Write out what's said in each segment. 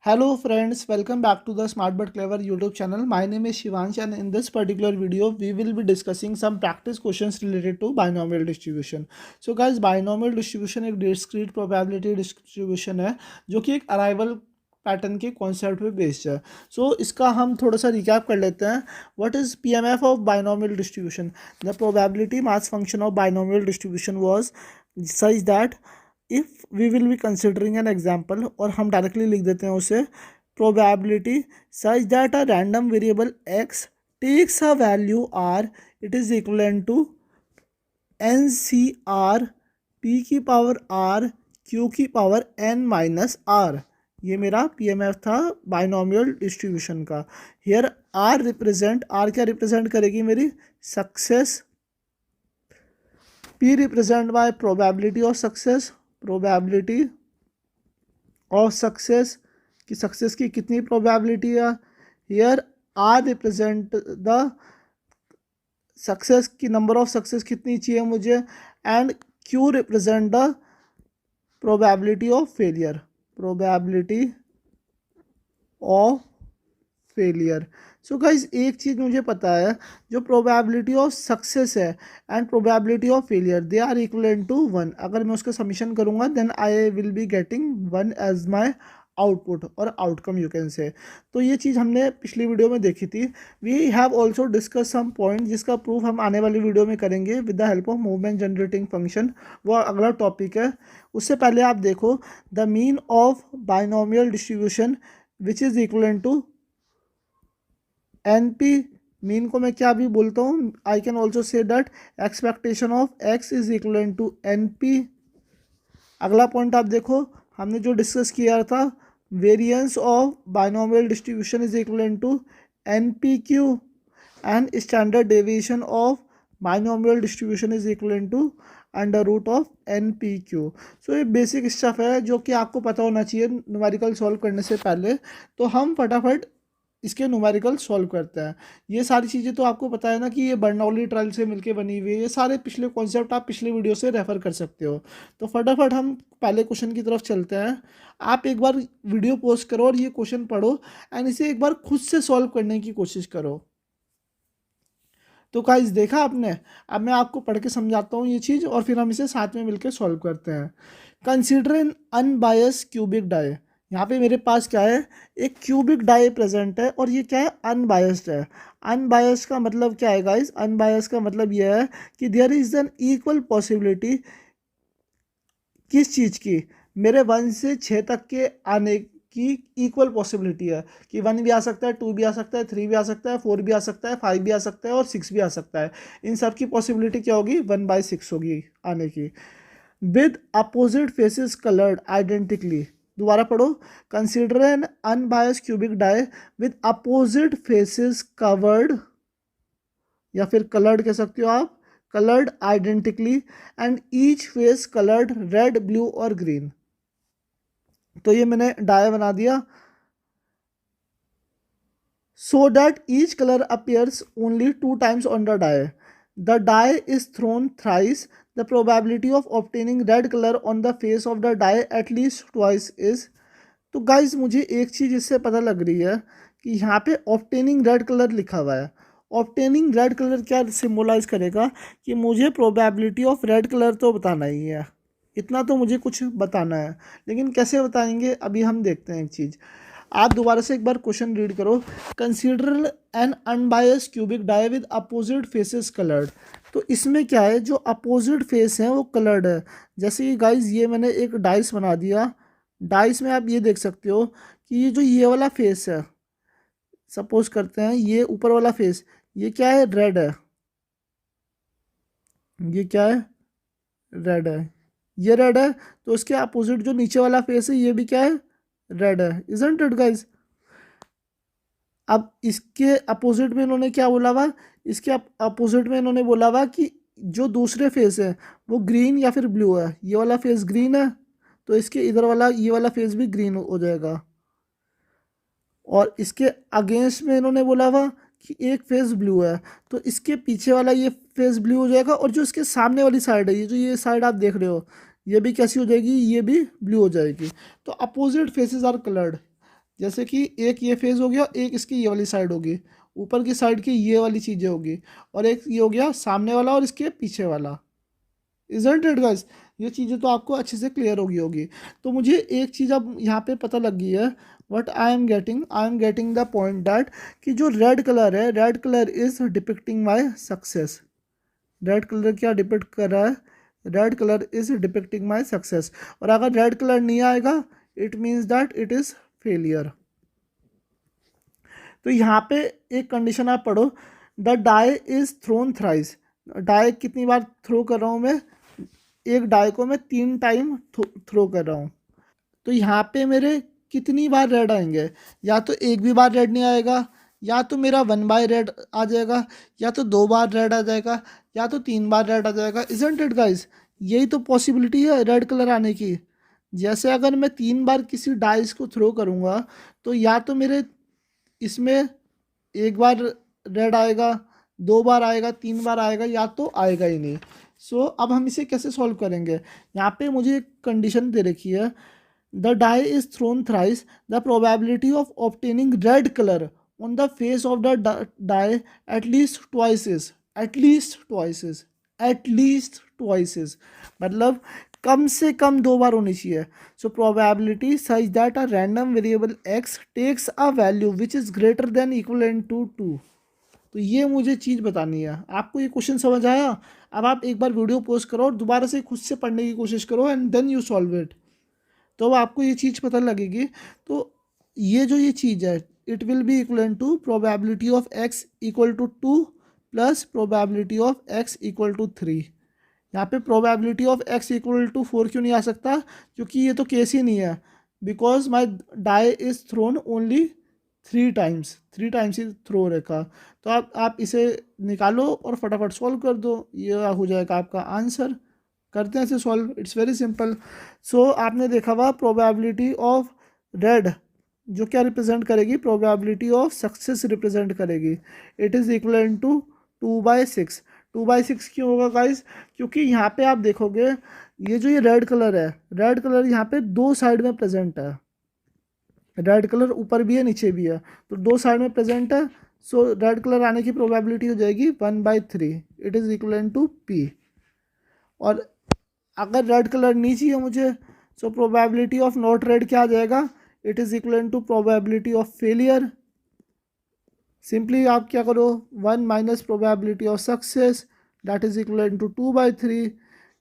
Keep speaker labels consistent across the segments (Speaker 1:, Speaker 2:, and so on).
Speaker 1: Hello friends, welcome back to the Smart But Clever YouTube channel. My name is Shivansh and in this particular video we will be discussing some practice questions related to binomial distribution. So guys, binomial distribution एक discrete probability distribution है जो कि एक arrival pattern के concept पे based है. सो इसका हम थोड़ा सा रिकैप कर लेते हैं. What is PMF of binomial distribution? The probability mass function of binomial distribution was such that if we will be considering an example, और हम डायरेक्टली लिख देते हैं उसे, probability such that a random variable X takes a value R, it is equivalent to N C R P की power R Q की power N minus R. ये मेरा पीएमएफ था बाइनोमियल डिस्ट्रीब्यूशन का. हियर आर रिप्रेजेंट, आर क्या represent करेगी? मेरी success. P represent by probability of success, probability of success कि सक्सेस की कितनी प्रोबेबिलिटी है. Here R represent the success की नंबर ऑफ सक्सेस कितनी चाहिए मुझे, and Q represent the probability of failure, probability of failure. So guys एक चीज़ मुझे पता है, जो प्रोबेबिलिटी ऑफ सक्सेस है and probability of failure they are equivalent to 1. अगर मैं उसका समीशन करूँगा then I will be getting 1 as my output और आउटकम यू कैन से. तो ये चीज़ हमने पिछली वीडियो में देखी थी. We have also discuss some point जिसका प्रूफ हम आने वाली वीडियो में करेंगे with the help of movement generating function. वो अगला टॉपिक है. उससे पहले आप देखो the mean of binomial distribution which is equivalent to N P. Mean को मैं क्या भी बोलता हूँ, I can also say that expectation of X is equivalent to N P. अगला पॉइंट आप देखो, हमने जो डिस्कस किया था, variance of binomial distribution is equivalent to N P Q, and standard deviation of binomial distribution is equivalent to under root of N P Q. So ये basic stuff है जो कि आपको पता होना चाहिए न्यूमेरिकल सॉल्व करने से पहले. तो हम फटाफट इसके न्यूमेरिकल सॉल्व करते हैं. ये सारी चीज़ें तो आपको पता है ना कि ये बर्नौली ट्रायल से मिलके बनी हुई है. ये सारे पिछले कॉन्सेप्ट आप पिछले वीडियो से रेफर कर सकते हो. तो फटाफट हम पहले क्वेश्चन की तरफ चलते हैं. आप एक बार वीडियो पोस्ट करो और ये क्वेश्चन पढ़ो एंड इसे एक बार खुद से सॉल्व करने की कोशिश करो. तो गाइस देखा आपने? अब मैं आपको पढ़ के समझाता हूँ ये चीज़ और फिर हम इसे साथ में मिलकर सॉल्व करते हैं. Consider an unbias cubic die. यहाँ पे मेरे पास क्या है, एक क्यूबिक डाई प्रेजेंट है और ये क्या है, अनबायस्ड है. अनबायस्ड का मतलब क्या है गाइस? अनबायस्ड का मतलब यह है कि there is an equal possibility. किस चीज़ की? मेरे 1 से 6 तक के आने की इक्वल पॉसिबिलिटी है कि 1 भी आ सकता है, 2 भी आ सकता है, 3 भी आ सकता है, 4 भी आ सकता है, 5 भी आ सकता है और 6 भी आ सकता है. इन सब की पॉसिबिलिटी क्या होगी? 1/6 होगी आने की. With opposite faces coloured identically. दोबारा पढ़ो. Consider an unbiased cubic die with opposite faces covered, या फिर कलर्ड कह सकते हो आप, coloured identically, and each face coloured red, blue और ग्रीन. तो ये मैंने डाई बना दिया. So that each colour appears only 2 times on the die. The die is thrown thrice. The probability of obtaining red colour on the face of the die at least twice is. तो guys मुझे एक चीज़ इससे पता लग रही है कि यहाँ पे ऑब्टेनिंग रेड कलर लिखा हुआ है. ऑब्टेनिंग रेड कलर क्या सिम्बोलाइज करेगा? कि मुझे प्रोबेबिलिटी ऑफ रेड कलर तो बताना ही है. इतना तो मुझे कुछ बताना है, लेकिन कैसे बताएंगे अभी हम देखते हैं. एक चीज़ आप दोबारा से एक बार क्वेश्चन रीड करो. Consider an unbiased cubic die with opposite faces coloured. तो इसमें क्या है, जो अपोजिट फेस है वो कलर्ड है. जैसे कि गाइज ये मैंने एक डाइस बना दिया. डाइस में आप ये देख सकते हो कि ये जो ये वाला फेस है, सपोज करते हैं ये ऊपर वाला फेस, ये क्या है, रेड है. ये क्या है, रेड है. ये रेड है, तो इसके अपोजिट जो नीचे वाला फेस है ये भी क्या है, रेड है. Isn't it guys? अब इसके अपोजिट में इन्होंने क्या बोला हुआ, इसके अपोजिट में इन्होंने बोला हुआ कि जो दूसरे फेस है वो ग्रीन या फिर ब्लू है. ये वाला फेस ग्रीन है, तो इसके इधर वाला ये वाला फेस भी ग्रीन हो जाएगा. और इसके अगेंस्ट में इन्होंने बोला हुआ कि एक फेस ब्लू है, तो इसके पीछे वाला ये फेस ब्लू हो जाएगा. और जो इसके सामने वाली साइड है, ये जो ये साइड आप देख रहे हो, ये भी कैसी हो जाएगी, ये भी ब्लू हो जाएगी. तो अपोजिट फेसेस आर कलर्ड. जैसे कि एक ये फेज हो गया, एक इसकी ये वाली साइड होगी, ऊपर की साइड की ये वाली चीज़ें होगी, और एक ये हो गया सामने वाला और इसके पीछे वाला। Isn't it guys? ये चीज़ें तो आपको अच्छे से क्लियर होगी। तो मुझे एक चीज़ अब यहाँ पे पता लग गई है, what I am getting the point that कि जो रेड कलर है, red colour is depicting my success. Red colour क्या डिपिक्ट कर रहा है? Red colour is depicting my success. और अगर रेड कलर नहीं आएगा, it means that it is failure. तो यहाँ पे एक कंडीशन आप पढ़ो, the die is thrown thrice. Die कितनी बार थ्रो कर रहा हूँ मैं? एक डाई को मैं 3 टाइम थ्रो कर रहा हूँ। तो यहाँ पे मेरे कितनी बार रेड आएंगे? या तो एक भी बार रेड नहीं आएगा, या तो मेरा 1 बाय रेड आ जाएगा, या तो 2 बार रेड आ जाएगा, या तो 3 बार रेड आ जाएगा। Isn't it guys? यही तो पॉसिबिलिटी है रेड कलर आने की। जैसे अगर मैं 3 बार किसी डाइस को थ्रो करूँगा, तो या तो मेरे इसमें एक बार रेड आएगा, 2 बार आएगा, 3 बार आएगा, या तो आएगा ही नहीं। अब हम इसे कैसे सॉल्व करेंगे? यहाँ पे मुझे एक कंडीशन दे रखी है, the die is thrown thrice, the probability of obtaining red colour on the face of the die at least twice is, at least twice is, at least twice is, मतलब कम से कम 2 बार होनी चाहिए। So probability such that a random variable X takes a value which is greater than equivalent to 2। तो ये मुझे चीज़ बतानी है। आपको ये क्वेश्चन समझ आया? अब आप एक बार वीडियो पोस्ट करो और दोबारा से खुद से पढ़ने की कोशिश करो, and then you solve it. तो अब आपको ये चीज़ पता लगेगी। तो ये जो ये चीज़ है, it will be equivalent to probability of X equal to 2 plus probability of X equal to 3। यहाँ पे probability of X equal to 4 क्यों नहीं आ सकता? क्योंकि ये तो केस ही नहीं है, because my die is thrown only 3 times, 3 times ही थ्रो रखा। तो आप इसे निकालो और फटाफट सॉल्व कर दो, ये हो जाएगा आपका आंसर। करते हैं इसे सॉल्व, इट्स वेरी सिंपल। आपने देखा हुआ प्रोबेबिलिटी ऑफ रेड जो क्या रिप्रेजेंट करेगी? प्रोबेबिलिटी ऑफ सक्सेस रिप्रेजेंट करेगी। It is equal to 2/6। 2/6 क्यों होगा गाइस? क्योंकि यहाँ पे आप देखोगे, ये जो ये रेड कलर है, रेड कलर यहाँ पे 2 साइड में प्रेजेंट है। रेड कलर ऊपर भी है, नीचे भी है, तो 2 साइड में प्रेजेंट है। रेड कलर आने की प्रोबेबिलिटी हो जाएगी 1/3। It is equal to P। और अगर रेड कलर नहीं चाहिए मुझे, प्रोबेबिलिटी ऑफ नॉट रेड क्या आ जाएगा? It is equal to probability of failure. Simply आप क्या करो, 1 minus probability of success, that is equal to 2/3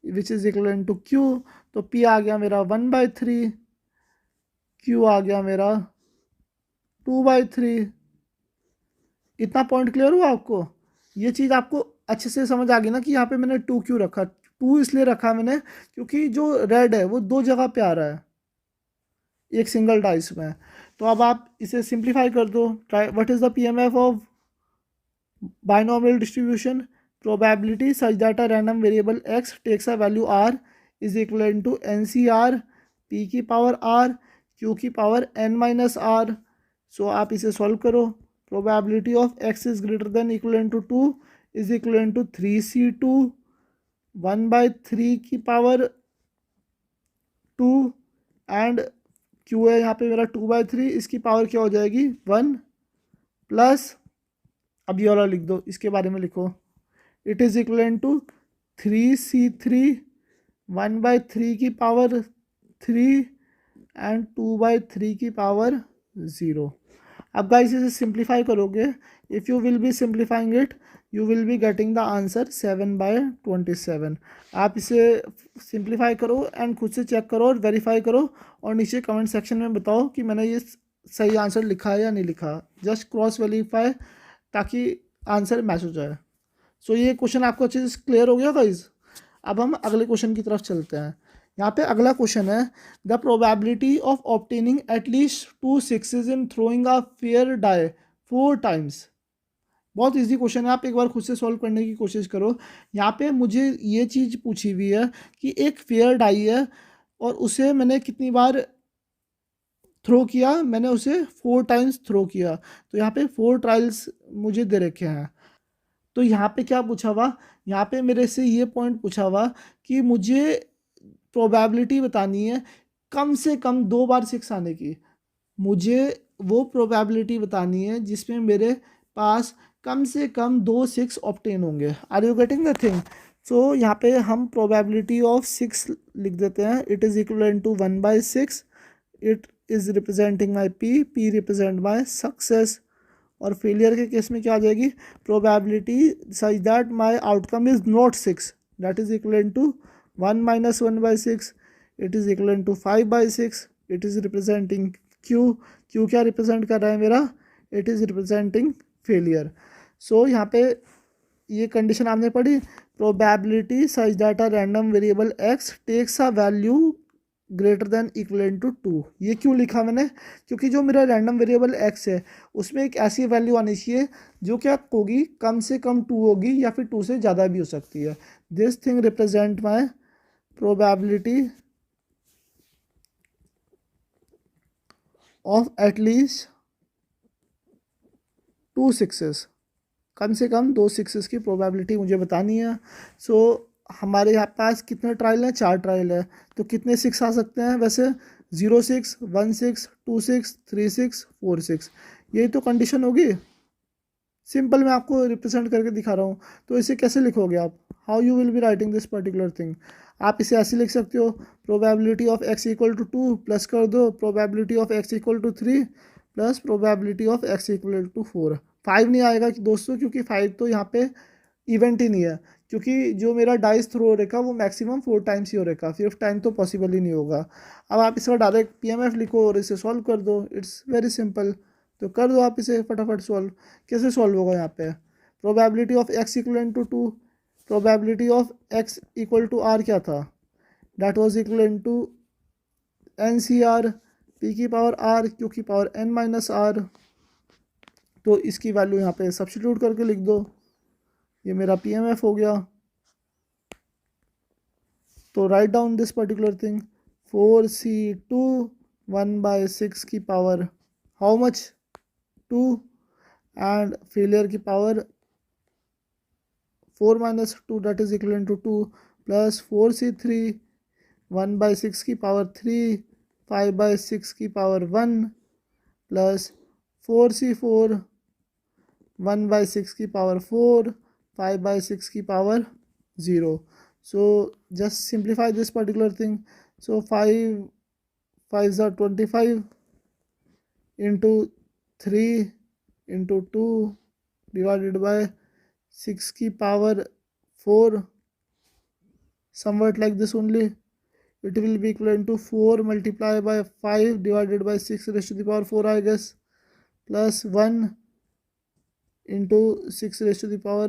Speaker 1: which is equal to Q। तो P आ गया मेरा 1/3, Q आ गया मेरा 2/3। इतना पॉइंट क्लियर हुआ आपको? ये चीज़ आपको अच्छे से समझ आ गई ना कि यहाँ पे मैंने 2 क्यों रखा? 2 इसलिए रखा मैंने क्योंकि जो रेड है वो 2 जगह पे आ रहा है एक सिंगल डाइस में। तो अब आप इसे सिंप्लीफाई कर दो। What is the PMF of binomial distribution? Probability such that a random variable X takes a value R is equal to NCR P की पावर R Q की पावर N-R। आप इसे सॉल्व करो। Probability of X is greater than equal to 2 is equal to 3C2 1/3 की power 2 and Q है यहाँ पे मेरा 2/3, इसकी पावर क्या हो जाएगी? 1 प्लस, अब ये वाला लिख दो, इसके बारे में लिखो। It is equal to 3C3 1/3 की पावर 3 एंड 2/3 की पावर 0। अब गाइस इसे सिंप्लीफाई करोगे, if you will B simplifying it, you will be getting the answer 7/27। आप इसे सिंप्लीफाई करो एंड खुद से चेक करो और वेरीफाई करो, और नीचे कमेंट सेक्शन में बताओ कि मैंने ये सही आंसर लिखा है या नहीं लिखा। जस्ट क्रॉस वेरीफाई ताकि आंसर मैच हो जाए। ये क्वेश्चन आपको अच्छे से क्लियर हो गया गाइज? अब हम अगले क्वेश्चन की तरफ चलते हैं। यहाँ पे अगला क्वेश्चन है, the probability of obtaining at least 2 6s in throwing a fair die 4 times. बहुत इजी क्वेश्चन है, आप एक बार खुद से सॉल्व करने की कोशिश करो। यहाँ पे मुझे ये चीज़ पूछी हुई है कि एक फेयर डाई है और उसे मैंने कितनी बार थ्रो किया? मैंने उसे 4 टाइम्स थ्रो किया। तो यहाँ पे 4 ट्रायल्स मुझे दे रखे हैं। तो यहाँ पे क्या पूछा हुआ? यहाँ पे मेरे से ये पॉइंट पूछा हुआ कि मुझे प्रोबेबिलिटी बतानी है कम से कम 2 बार 6 आने की। मुझे वो प्रोबेबिलिटी बतानी है जिसमें मेरे पास कम से कम 2 6 ऑप्टेन होंगे। Are you getting the thing? So यहाँ पे हम प्रोबेबिलिटी ऑफ 6 लिख देते हैं। It is equal to 1/6। It is representing my P represent my success. और फेलियर के केस में क्या आ जाएगी? Probability such that my outcome is not 6, that is equal to 1 - 1/6। It is equal to 5/6। It is representing Q क्या represent कर रहा है मेरा? It is representing failure. So यहाँ पे ये कंडीशन आपने पढ़ी, probability such that a random variable X takes a value greater than equal to 2। ये क्यों लिखा मैंने? क्योंकि जो मेरा रैंडम वेरिएबल एक्स है उसमें एक ऐसी वैल्यू आनी चाहिए जो क्या होगी, कम से कम 2 होगी या फिर 2 से ज़्यादा भी हो सकती है। This thing represent my probability of at least 2 6s। कम से कम 2 6s की प्रोबेबिलिटी मुझे बतानी है। सो हमारे यहाँ पास कितने ट्रायल हैं? 4 ट्रायल है। तो कितने 6 आ सकते हैं वैसे? 0 6 1 6 2 6 3 6 4 6। यही तो कंडीशन होगी। सिंपल मैं आपको रिप्रेजेंट करके दिखा रहा हूँ। तो इसे कैसे लिखोगे आप? How you will be writing this particular thing? आप इसे ऐसे लिख सकते हो, probability of X equal to 2 plus कर दो probability of X equal to 3 plus probability of X equal to 4। 5 नहीं आएगा दोस्तों, क्योंकि 5 तो यहाँ पे इवेंट ही नहीं है। क्योंकि जो मेरा डाइस थ्रो हो रखा वो मैक्सिमम 4 टाइम्स ही हो रखा, 5th टाइम तो पॉसिबल ही नहीं होगा। अब आप इसका डायरेक्ट PMF लिखो और इसे सॉल्व कर दो। It's very simple. तो कर दो आप इसे फटाफट सॉल्व। कैसे सॉल्व होगा? यहाँ पे probability of X equal to 2, probability of X equal to R क्या था? That was equal to NCR P की पावर आर क्यू की पावर n-r। तो इसकी वैल्यू यहाँ पे सब्स्टिट्यूट करके लिख दो। ये मेरा PMF हो गया। तो write down this particular thing, 4c2 1/6 की power how much? 2 and failure की power 4 - 2 that is equal to 2 plus 4c3 1/6 की पावर 3 5/6 की पावर 1 प्लस 4c4 1/6 की पावर 4 5/6 की power 0। So just simplify this particular thing. So 5 5s are 25 into 3 into 2 divided by 6 की power 4, somewhat like this only. It will be equivalent to 4 multiplied by 5 divided by 6 raised to the power 4, I guess, plus 1 into 6 raised to the power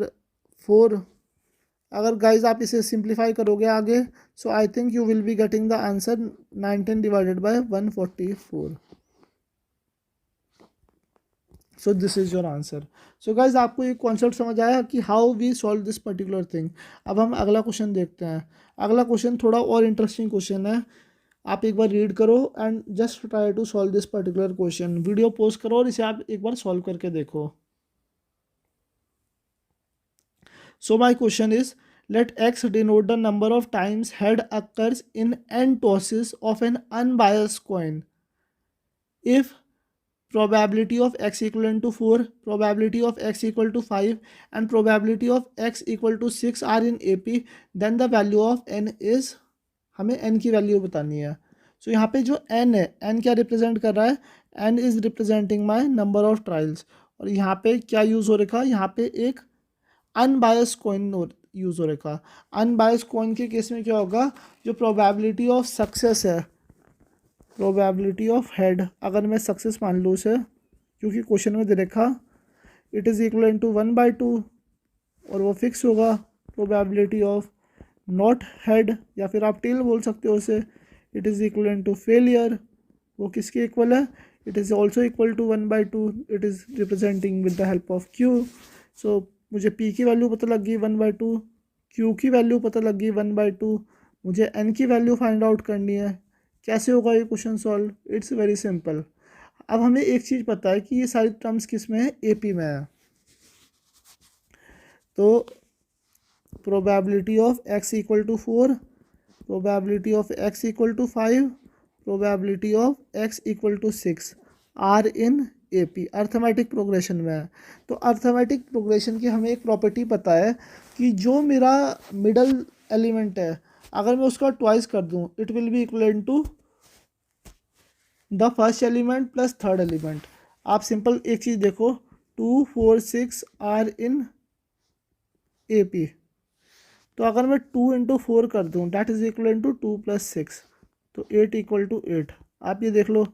Speaker 1: 4। अगर guys आप इसे simplify करोगे आगे, so I think you will be getting the answer 19 divided by 144। So this is your answer. So guys आपको ये concept समझ आया कि how we solve this particular thing. अब हम अगला क्वेश्चन देखते हैं। अगला क्वेश्चन थोड़ा और इंटरेस्टिंग क्वेश्चन है। आप एक बार रीड करो and just try to solve this particular question. Video post करो और इसे आप एक बार सॉल्व करके देखो। So my question is, let x denote the number of times head occurs in n tosses of an unbiased coin. If probability of x equal to 4, probability of x equal to 5 and probability of x equal to 6 are in AP, then the value of n is, हमें n की value बतानी है। सो यहाँ पे जो n है, n क्या represent कर रहा है? n is representing my number of trials. और यहाँ पे क्या यूज़ हो रखा है? यहाँ पे एक अनबायस कॉइन यूज़ हो रखा। अनबायस कॉइन के केस में क्या होगा? जो प्रोबेबिलिटी ऑफ सक्सेस है, प्रोबेबिलिटी ऑफ हेड, अगर मैं सक्सेस मान लूँ उसे, क्योंकि क्वेश्चन में दे रखा इट इज़ इक्वल टू 1/2 और वो फिक्स होगा। प्रोबेबिलिटी ऑफ नॉट हेड या फिर आप टेल बोल सकते हो उसे, it is equal to failure, वो किसके इक्वल है? It is also equal to 1/2। It is representing with the help of Q. So मुझे P की वैल्यू पता लग गई 1/2, Q की वैल्यू पता लग गई 1/2, मुझे N की वैल्यू फाइंड आउट करनी है। कैसे होगा ये question solve? It's very simple. अब हमें एक चीज़ पता है कि ये सारी टर्म्स किस में है? AP में है। तो probability of x equal to 4, probability of x equal to 5, probability of x equal to 6, are in A P, arithmetic progression में है। तो अर्थमेटिक प्रोग्रेशन की हमें एक प्रॉपर्टी पता है कि जो मेरा मिडल एलिमेंट है अगर मैं उसका ट्वाइस कर दूं it will be equal to the first element plus third element. आप सिंपल एक चीज़ देखो, 2 4 6 आर इन ए पी, तो अगर मैं 2 इंटू 4 कर दूं डैट इज इक्वल टू 2 + 6, तो 8 इक्वल टू 8। आप ये देख लो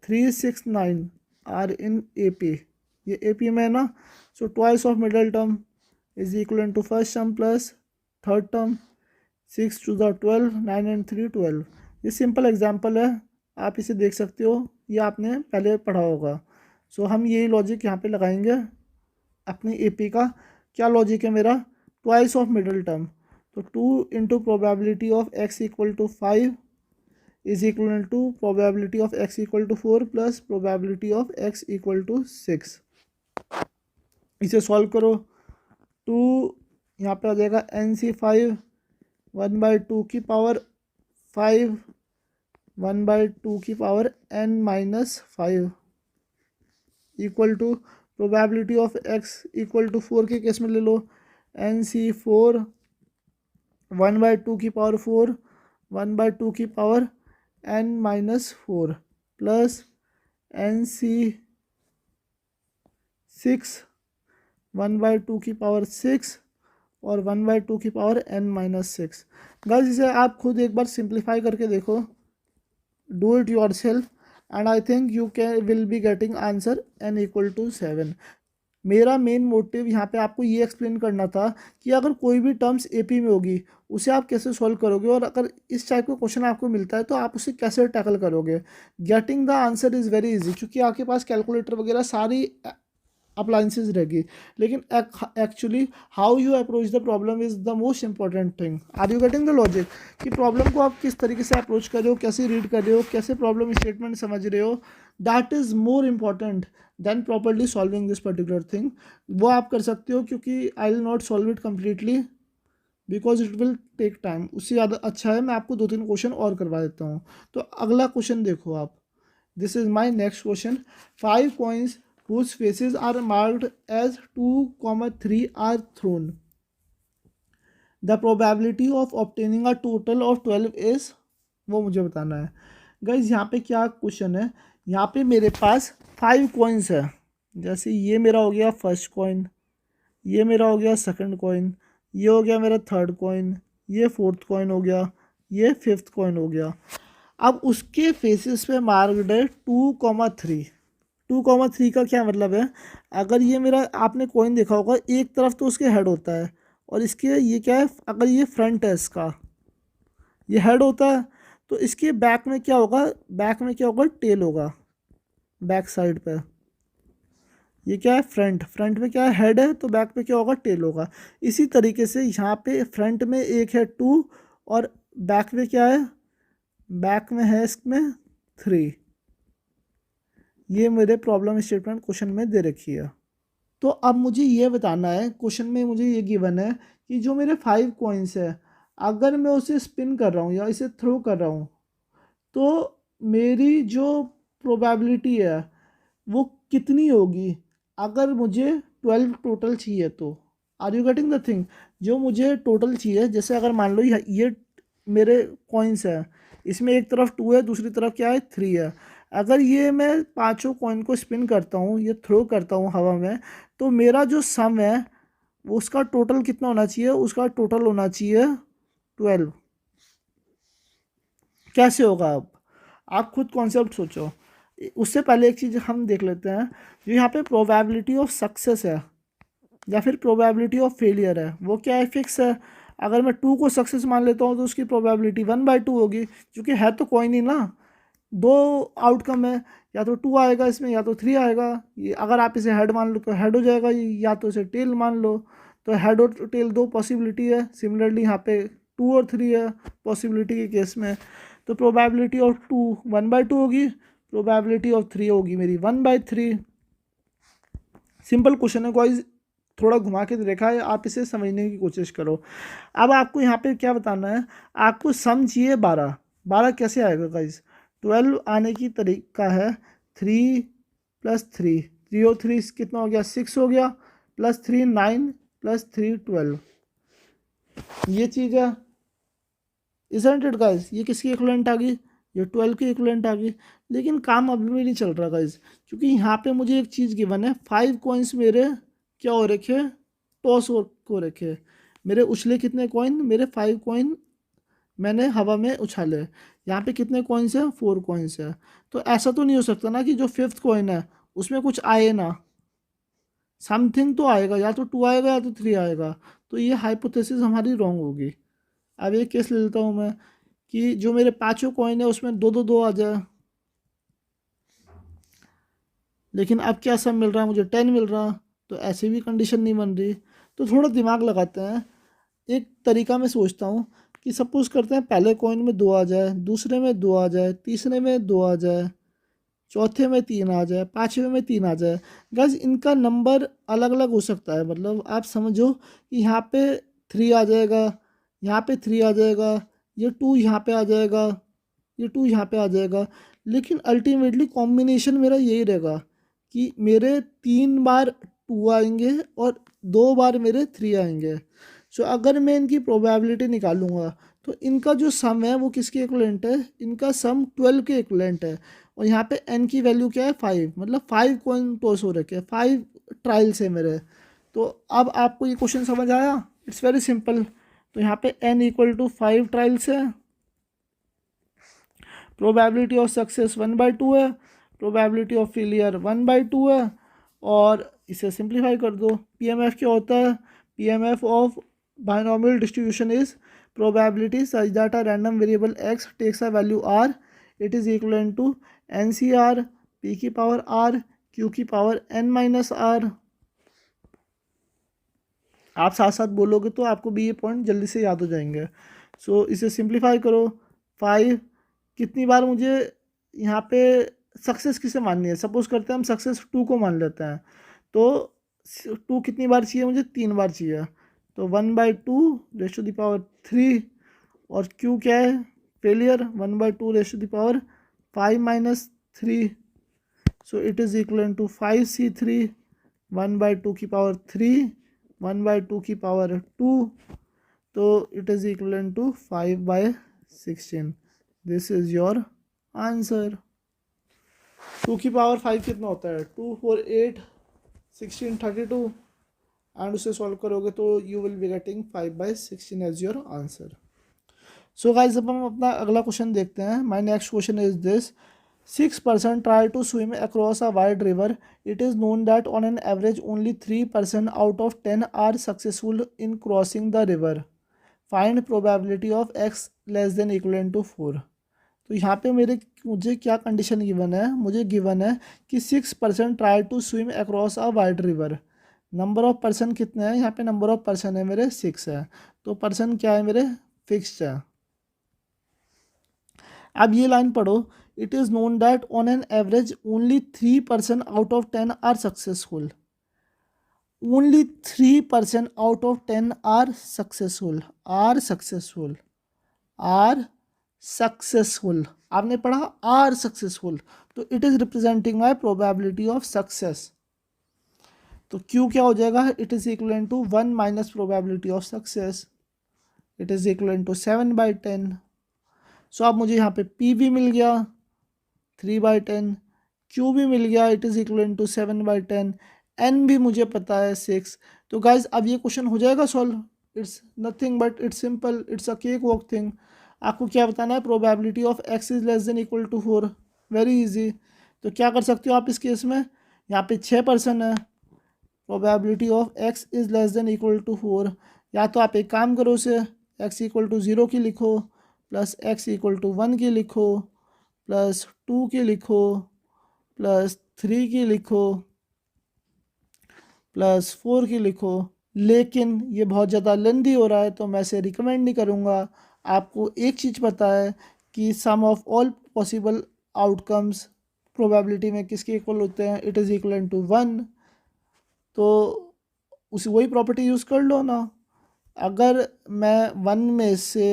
Speaker 1: 3 6 9 आर इन ए पी, ये ए पी में है ना, so twice of middle term is equal to first term plus third term, 6 to the 12, 9 and 3 12। ये सिंपल एग्जाम्पल है, आप इसे देख सकते हो, ये आपने पहले पढ़ा होगा। सो हम यही लॉजिक यहाँ पे लगाएंगे अपनी ए पी का। क्या लॉजिक है मेरा, ट्वाइस ऑफ मिडल टर्म, तो 2 into probability of X equal to 5 is equal to probability of X equal to 4 plus probability of X equal to 6। इसे सॉल्व करो, 2 यहाँ पे आ जाएगा NC5 1/2 की पावर 5 1/2 की power n-5 equal to probability of X equal to 4 के case में ले लो NC4 1/2 की पावर 4 1/2 की पावर n-4 प्लस NC6 1/2 की पावर 6 और 1/2 की पावर n-6। गाइस इसे आप खुद एक बार सिंप्लीफाई करके देखो, do it yourself and I think you can will be getting answer n equal to 7। मेरा मेन मोटिव यहाँ पे आपको ये एक्सप्लेन करना था कि अगर कोई भी टर्म्स एपी में होगी उसे आप कैसे सॉल्व करोगे, और अगर इस टाइप का क्वेश्चन आपको मिलता है तो आप उसे कैसे टैकल करोगे। Getting the answer is very easy, क्योंकि आपके पास कैलकुलेटर वगैरह सारी अप्लाइंसेस रहेगी, लेकिन actually how you approach the problem is the most important thing. Are you getting the logic कि प्रॉब्लम को आप किस तरीके से अप्रोच कर रहे हो, कैसे रीड कर रहे हो, कैसे प्रॉब्लम स्टेटमेंट समझ रहे हो, that is more important than properly solving this particular thing. वो आप कर सकते हो, क्योंकि I will not solve it completely because it will take time. उससे ज़्यादा अच्छा है मैं आपको 2-3 क्वेश्चन और करवा देता हूँ। तो अगला क्वेश्चन देखो आप, this is my next question. 5 coins whose faces are marked as 2, 3 are thrown. The probability of obtaining a total of 12 is, वो मुझे बताना है। गाइज यहाँ पे क्या क्वेश्चन है, यहाँ पे मेरे पास 5 coins है, जैसे ये मेरा हो गया फर्स्ट कॉइन, ये मेरा हो गया सेकंड कॉइन, ये हो गया मेरा थर्ड कॉइन, ये फोर्थ कॉइन हो गया, ये फिफ्थ कॉइन हो गया। अब उसके फेसेस पे मार्क्ड है 2, 3। 2, 3 का क्या मतलब है, अगर ये मेरा आपने कॉइन देखा होगा एक तरफ तो उसके हेड होता है और इसके ये क्या है, अगर ये फ्रंट है इसका ये हेड होता है, तो इसके बैक में क्या होगा, बैक में क्या होगा, टेल होगा बैक साइड पे। ये क्या है फ्रंट, फ्रंट में क्या है हेड है, तो बैक पे क्या होगा, टेल होगा। इसी तरीके से यहाँ पे फ्रंट में एक है 2 और बैक में क्या है, बैक में है इसमें 3। ये मेरे प्रॉब्लम स्टेटमेंट क्वेश्चन में दे रखी है। तो अब मुझे ये बताना है, क्वेश्चन में मुझे ये गिवन है कि जो मेरे 5 कॉइन्स है अगर मैं उसे स्पिन कर रहा हूँ या इसे थ्रो कर रहा हूँ तो मेरी जो प्रोबेबिलिटी है वो कितनी होगी अगर मुझे 12 टोटल चाहिए तो। Are you getting the thing, जो मुझे टोटल चाहिए, जैसे अगर मान लो ये मेरे कॉइन्स है, इसमें एक तरफ 2 है दूसरी तरफ क्या है 3 है, अगर ये मैं पांचों कॉइन को स्पिन करता हूँ, ये थ्रो करता हूँ हवा में, तो मेरा जो सम है वो उसका टोटल कितना होना चाहिए, उसका टोटल होना चाहिए 12। कैसे होगा, अब आप खुद कॉन्सेप्ट सोचो। उससे पहले एक चीज़ हम देख लेते हैं, जो यहाँ पे प्रोबेबिलिटी ऑफ सक्सेस है या फिर प्रोबेबिलिटी ऑफ फेलियर है वो क्या है, फिक्स है। अगर मैं 2 को सक्सेस मान लेता हूँ तो उसकी प्रोबेबिलिटी 1/2 होगी, क्योंकि है तो कोई नहीं ना, 2 आउटकम है, या तो 2 आएगा इसमें या तो 3 आएगा। ये अगर आप इसे हेड मान लो तो हेड हो जाएगा, या तो इसे टेल मान लो तो हेड और टेल 2 पॉसिबिलिटी है। सिमिलरली यहाँ पे 2 और 3 है पॉसिबिलिटी के केस में, तो प्रोबेबिलिटी ऑफ 2 1/2 होगी, प्रोबेबिलिटी ऑफ 3 होगी मेरी 1/3। सिंपल क्वेश्चन है गाइस, थोड़ा घुमा के देखा है, आप इसे समझने की कोशिश करो। अब आपको यहाँ पे क्या बताना है, आपको सम चाहिए 12। 12 कैसे आएगा गाइस, 12 आने की तरीका है 3 प्लस 3, 3 और 3 कितना हो गया 6 हो गया, प्लस 3 9, प्लस 3 12, ये चीज़ है। इजंट इट गाइस, ये किसकी इक्विवेलेंट आ गई, ये 12 की इक्विवेलेंट आ गई। लेकिन काम अभी भी नहीं चल रहा गाइस, क्योंकि यहाँ पे मुझे एक चीज़ गिवन है, 5 कॉइन्स मेरे क्या हो रखे, टॉस को रखे। मेरे उछले कितने कॉइन, मेरे 5 कॉइन मैंने हवा में उछाले। यहाँ पे कितने कॉइन्स हैं, 4 कॉइन्स है। तो ऐसा तो नहीं हो सकता ना कि जो 5th कॉइन है उसमें कुछ आए ना, समथिंग तो आएगा, या तो 2 आएगा या तो 3 आएगा। तो ये हाइपोथेसिस हमारी रॉन्ग होगी। अब एक केस ले लेता हूँ मैं कि जो मेरे 5 कॉइन है उसमें 2 आ जाए, लेकिन अब क्या सब मिल रहा है मुझे, 10 मिल रहा। तो ऐसे भी कंडीशन नहीं बन रही। तो थोड़ा दिमाग लगाते हैं। एक तरीका मैं सोचता हूँ कि सपोज करते हैं पहले कॉइन में 2 आ जाए, दूसरे में 2 आ जाए, तीसरे में 2 आ जाए, चौथे में 3 आ जाए, पाँचवें में 3 आ जाए। गैस इनका नंबर अलग अलग हो सकता है, मतलब आप समझो कि यहाँ पे 3 आ जाएगा, यहाँ पे 3 आ जाएगा, ये 2 यहाँ पे आ जाएगा, ये 2 यहाँ पे आ जाएगा। लेकिन अल्टीमेटली कॉम्बिनेशन मेरा यही रहेगा कि मेरे 3 बार 2 आएंगे और 2 बार मेरे 3 आएंगे। सो अगर मैं इनकी प्रोबेबिलिटी निकालूंगा तो इनका जो सम है वो किसके इक्विवेलेंट है, इनका सम 12 के इक्विवेलेंट है। और यहाँ पे n की वैल्यू क्या है 5, मतलब 5 कॉइन टॉस हो रखे हैं, 5 ट्रायल्स है मेरे। तो अब आपको ये क्वेश्चन समझ आया, इट्स वेरी सिंपल। तो यहाँ पे n इक्वल टू 5 ट्रायल्स है, प्रोबेबिलिटी ऑफ सक्सेस 1/2 है, प्रोबेबिलिटी ऑफ फेलियर 1/2 है। और इसे सिंप्लीफाई कर दो, पीएमएफ क्या होता है, PMF of binomial distribution is probability such that a random variable x takes a value r, it is equal to NCR p की पावर r q की पावर n माइनस r। आप साथ साथ बोलोगे तो आपको भी ये पॉइंट जल्दी से याद हो जाएंगे। सो इसे सिंप्लीफाई करो। 5 कितनी बार मुझे यहाँ पे सक्सेस किसे माननी है, सपोज करते हैं हम सक्सेस 2 को मान लेते हैं। तो 2 कितनी बार चाहिए मुझे, 3 बार चाहिए। तो 1/2 रेज़ टू द पावर 3, और क्यू क्या है failure, 1/2 raise to the power 5 minus 3। So it is equal to 5C3, 1/2 की पावर 3, 1/2 की पावर 2। तो it is equal to 5/16। This is your answer. 2 की पावर 5 कितना होता है, 2 4 8 16 32, एंड उसे सॉल्व करोगे तो you will be getting 5/16 as your answer. So guys अब हम अपना अगला क्वेश्चन देखते हैं। My next question is this, 6% try to swim across a wide river. It is known that on an average only 3% out of 10 are successful in crossing the river. Find probability of x less than equivalent to 4. तो यहाँ पे मुझे क्या condition given है, मुझे given है कि 6% try to swim across a wide river. Number of person कितने हैं, यहाँ पे नंबर ऑफ पर्सन है मेरे 6 है। तो पर्सन क्या है मेरे फिक्स्ड है। अब ये लाइन पढ़ो, it is known that on an average only 3% out of 10 are successful. Only 3% out of 10 are successful, are successful, are successful. आपने पढ़ा आर सक्सेसफुल, तो it is representing my probability of success. तो Q क्या हो जाएगा, it is equal to 1 minus probability of success, it is equal to 7/10। So अब मुझे यहाँ पे पी भी मिल गया 3/10, क्यू भी मिल गया, it is equal to 7/10, N भी मुझे पता है 6। तो गाइज अब ये क्वेश्चन हो जाएगा solve, it's nothing but it's simple, it's a cakewalk thing. आपको क्या बताना है, probability of x is less than equal to 4, very easy. तो क्या कर सकते हो आप इस केस में, यहाँ पे 6% है, probability of x is less than equal to 4। या तो आप एक काम करो, उसे x इक्वल टू 0 की लिखो, प्लस x इक्वल टू 1 की लिखो, प्लस 2 की लिखो, प्लस 3 की लिखो, प्लस 4 की लिखो। लेकिन ये बहुत ज़्यादा लेंदी हो रहा है तो मैं इसे रिकमेंड नहीं करूँगा। आपको एक चीज़ पता है कि sum of all possible outcomes probability में किसके इक्वल होते हैं, इट इज़ इक्वल टू 1। तो उसी वही प्रॉपर्टी यूज़ कर लो ना। अगर मैं 1 में से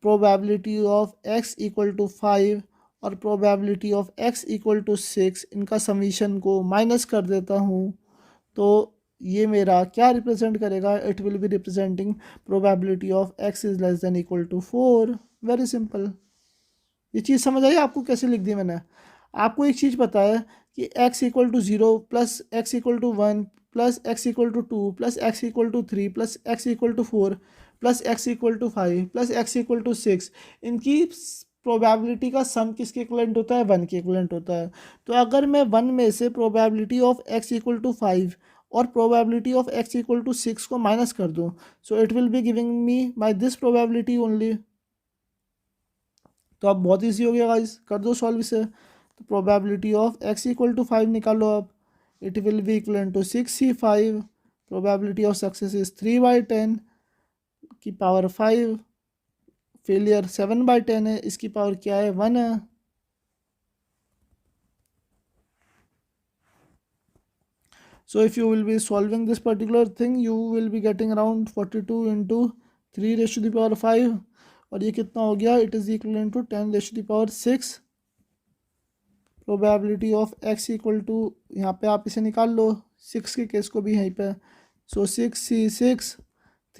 Speaker 1: probability of x equal to 5 और probability of x equal to 6, इनका समीशन को माइनस कर देता हूँ, तो ये मेरा क्या रिप्रेजेंट करेगा? It will be representing probability of x is less than equal to 4। Very simple. ये चीज़ समझ आई आपको कैसे लिख दी मैंने? आपको एक चीज़ पता है कि x equal to 0 plus X equal to 1 plus X equal to 2 plus X equal to 3 plus X equal to 4 plus X equal to 5 plus X equal to 6, इनकी प्रोबेबिलिटी का सम किसके इक्वलेंट होता है? 1 के इक्वलेंट होता है। तो अगर मैं 1 में से probability of x equal to 5 और probability of x equal to 6 को माइनस कर दूँ, so it will be giving me by this probability only. तो अब बहुत ईजी हो गया गाइस, कर दो सॉल्व इसे। तो probability of x equal to 5 निकालो आप, it will be equivalent to 6c5। Probability of success is 3/10 की पावर 5, फेलियर 7/10 है, इसकी पावर क्या है? 1 है। So if you will be solving this particular thing, you will be getting around 42 into 3 raised to the power 5, और ये कितना हो गया? It is equal to 10 raise to the power 6। Probability of x equal to, यहाँ पे आप इसे निकाल लो, 6 के केस को भी यहीं पे। So 6c6,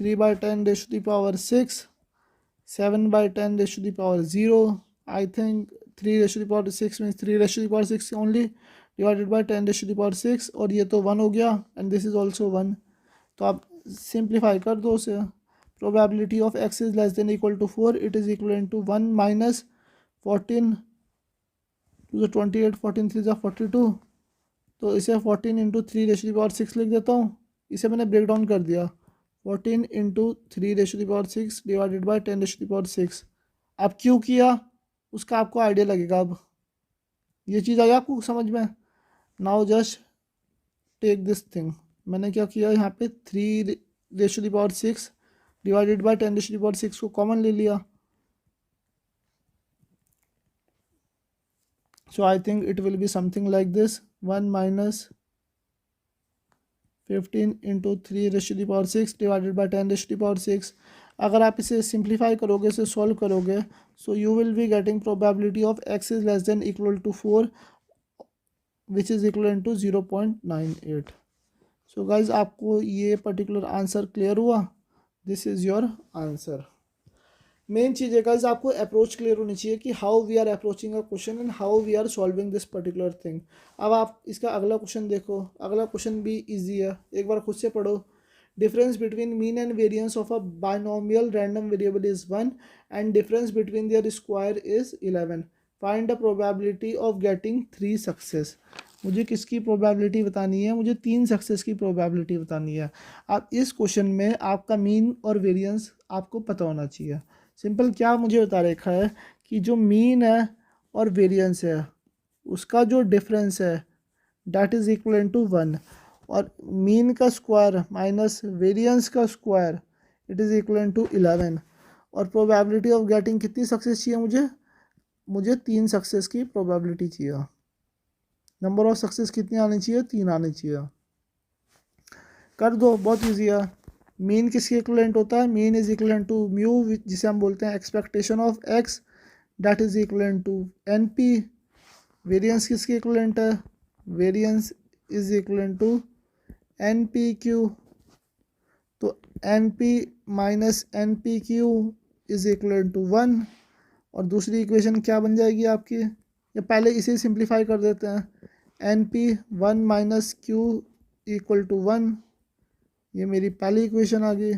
Speaker 1: 3/10 raise to the power 6, 7/10 raise to the power 0। I think 3 raise to the power 6 means 3 raise to the power 6 only, divided by 10 raise to the power 6, और ये तो 1 हो गया एंड दिस इज़ ऑल्सो 1। तो आप simplify कर दो उसे। Probability of x is less than equal to 4, it is equal to 1 minus 14 to 28, 14 3 ज़ा 42। तो इसे 14 into 3 raise to the power 6 लिख देता हूँ। इसे मैंने ब्रेक डाउन कर दिया, 14 into 3 raise to the power 6 divided by 10 raise to the power 6। अब क्यों किया उसका आपको आइडिया लगेगा। अब ये चीज़ आई आपको समझ में? Now just take this thing, मैंने क्या किया यहाँ पे 3 raise to the power 6 divided by 10 raise to the power 6 को कॉमन ले लिया। So I think it will be something like this, 1 minus 15 into 3 raised to the power 6 divided by 10 raised to the power 6। अगर आप इसे simplify करोगे, इसे solve करोगे, so you will be getting probability of x is less than equal to 4 which is equal to 0.98। So guys आपको ये particular answer clear हुआ? This is your answer. Main चीज़ है गाइस, आपको अप्रोच क्लियर होनी चाहिए कि how we are approaching a question and how we are solving this particular thing. अब आप इसका अगला क्वेश्चन देखो, अगला क्वेश्चन भी इजी है, एक बार खुद से पढ़ो। Difference between mean and variance of a binomial random variable is 1 and difference between their square is 11। Find the probability of getting 3 success. मुझे किसकी प्रोबेबिलिटी बतानी है? मुझे 3 सक्सेस की प्रोबेबिलिटी बतानी है। अब इस क्वेश्चन में आपका मीन और वेरियंस आपको पता होना चाहिए। सिंपल क्या मुझे बता रखा है कि जो मीन है और वेरियंस है उसका जो डिफरेंस है डैट इज़ इक्वल टू 1, और मीन का स्क्वायर माइनस वेरियंस का square it is equal to 11। और प्रोबेबिलिटी ऑफ गेटिंग कितनी सक्सेस चाहिए? मुझे 3 सक्सेस की प्रोबेबिलिटी चाहिए। नंबर ऑफ सक्सेस कितनी आनी चाहिए? 3 आनी चाहिए। कर दो, बहुत ईजी है। मीन किसके इक्वलेंट होता है? Mean is equivalent to mu, जिसे हम बोलते हैं expectation of X, that is equivalent to N P. Variance किसके इक्वलेंट है? Variance is equivalent to N P Q. तो N P minus N P Q is equivalent to 1। और दूसरी equation क्या बन जाएगी आपकी? या पहले इसे सिंप्लीफाई कर देते हैं, N P 1 minus Q equal to 1। ये मेरी पहली इक्वेशन आ गई।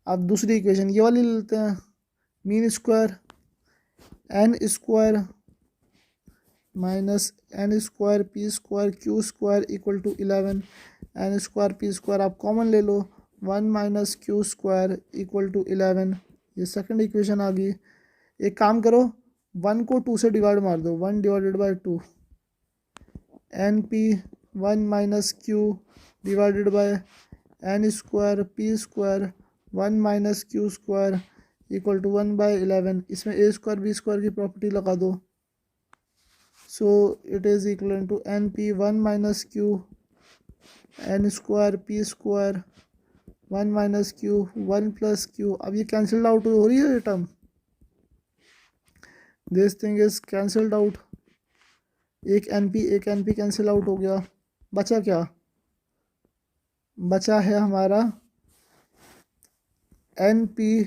Speaker 1: अब दूसरी इक्वेशन ये वाली ले लेते हैं, mean square N square minus N square P square Q square equal to 11। N square P square आप कॉमन ले लो, 1 minus Q square equal to 11। ये सेकंड इक्वेशन आ गई। एक काम करो, 1 को 2 से डिवाइड मार दो, 1 divided by 2, N P 1 minus Q divided by N square P square 1 minus Q square equal to 1/11। इसमें ए स्क्वायर बी स्क्वायर की प्रॉपर्टी लगा दो, so it is equal to N P 1 minus Q N square P square 1 minus Q, 1 plus Q. अब ये cancelled out हो रही है ये term, this thing is cancelled out. एक एन पी कैंसिल आउट हो गया। बचा क्या? बचा है हमारा N P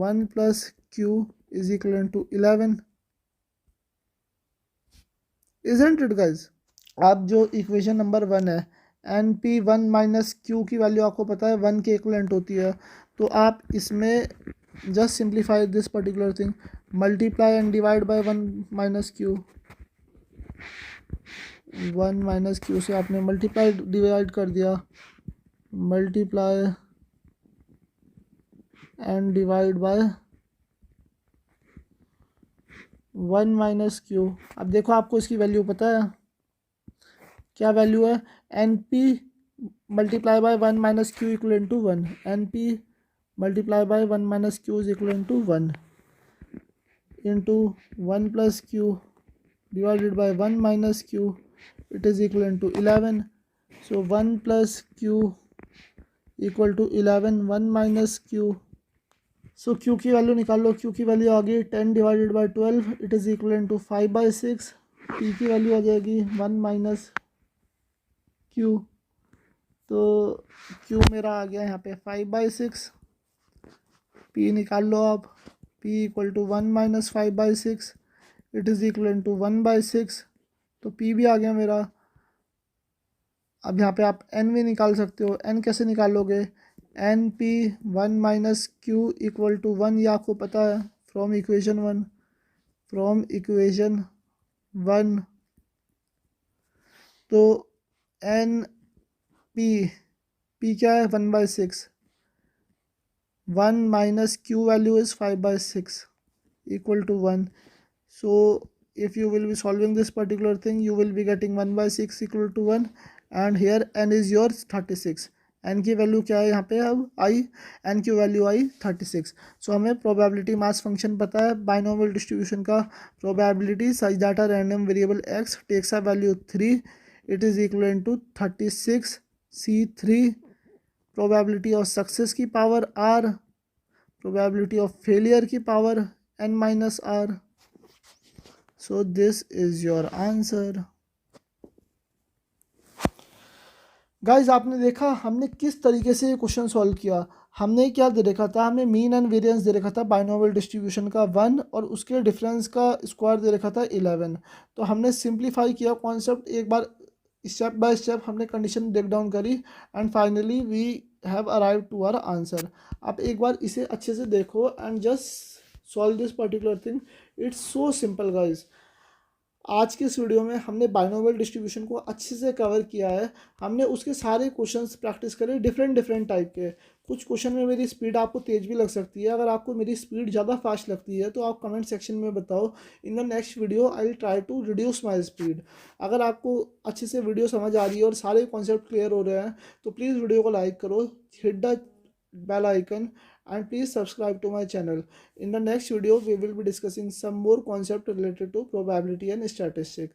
Speaker 1: 1 plus Q is equal to 11, isn't it guys? आप जो इक्वेशन नंबर 1 है, एन पी 1 माइनस क्यू की वैल्यू आपको पता है 1 के इक्वलेंट होती है, तो आप इसमें just simplify this particular thing, multiply and divide by 1 minus Q. 1 minus Q से आपने मल्टीप्लाई डिवाइड कर दिया, multiply and divide by 1 minus Q. अब देखो आपको इसकी वैल्यू पता है, क्या वैल्यू है? N p multiply by 1 minus Q equal to 1, n p multiply by 1 minus q is equal to 1 into 1 plus q divided by 1 minus q, it is equal to 11। So 1 plus q equal to 11, 1 minus q. So q की value निकाल लो, q की value आ गई 10 divided by 12, it is equal to 5/6। P की value आ जाएगी 1 minus Q, तो Q मेरा आ गया यहाँ पे 5/6। पी निकाल लो आप, p equal to 1 minus 5/6, it is equal to 1/6, तो पी भी आ गया मेरा। अब यहाँ पे आप एन भी निकाल सकते हो, एन कैसे निकालोगे? N P 1 minus Q equal to 1, ये आपको पता है फ्रॉम इक्वेशन 1, फ्रॉम इक्वेशन 1। तो एन पी, पी क्या है? 1/6, 1 minus q value is 5/6 equal to 1। So if you will be solving this particular thing, you will be getting 1/6 equal to 1, and here n is yours 36। n की value क्या है यहाँ पे? अब आई, n की value आई 36। सो हमें प्रोबेबिलिटी मास फंक्शन पता है बाइनोमियल डिस्ट्रीब्यूशन का, probability such that a random variable x takes a value 3, it is equal to 36 C3। Probability of success की power r, probability of failure की power n minus r। So this is your answer. Guys आपने देखा हमने किस तरीके से ये question solve किया। हमने क्या दे रखा था? हमें मीन एंड वेरिएंस दे रखा था बाइनोमियल डिस्ट्रीब्यूशन का 1, और उसके डिफरेंस का स्क्वायर दे रखा था 11। तो हमने सिंप्लीफाई किया कॉन्सेप्ट, एक बार स्टेप बाय स्टेप हमने कंडीशन ब्रेक डाउन करी, and finally we have arrive to our answer. आप एक बार इसे अच्छे से देखो and just solve this particular thing, it's so simple guys. आज के इस वीडियो में हमने बाइनोमियल डिस्ट्रीब्यूशन को अच्छे से कवर किया है। हमने उसके सारे क्वेश्चंस प्रैक्टिस करे, डिफरेंट डिफरेंट टाइप के। कुछ क्वेश्चन में मेरी स्पीड आपको तेज़ भी लग सकती है, अगर आपको मेरी स्पीड ज़्यादा फास्ट लगती है तो आप कमेंट सेक्शन में बताओ। In the next video I will try to reduce my speed. अगर आपको अच्छे से वीडियो समझ आ रही है और सारे कॉन्सेप्ट क्लियर हो रहे हैं तो प्लीज़ वीडियो को लाइक करो, hit the bell icon, and please subscribe to my channel. In the next video we will be discussing some more concept related to probability and statistics.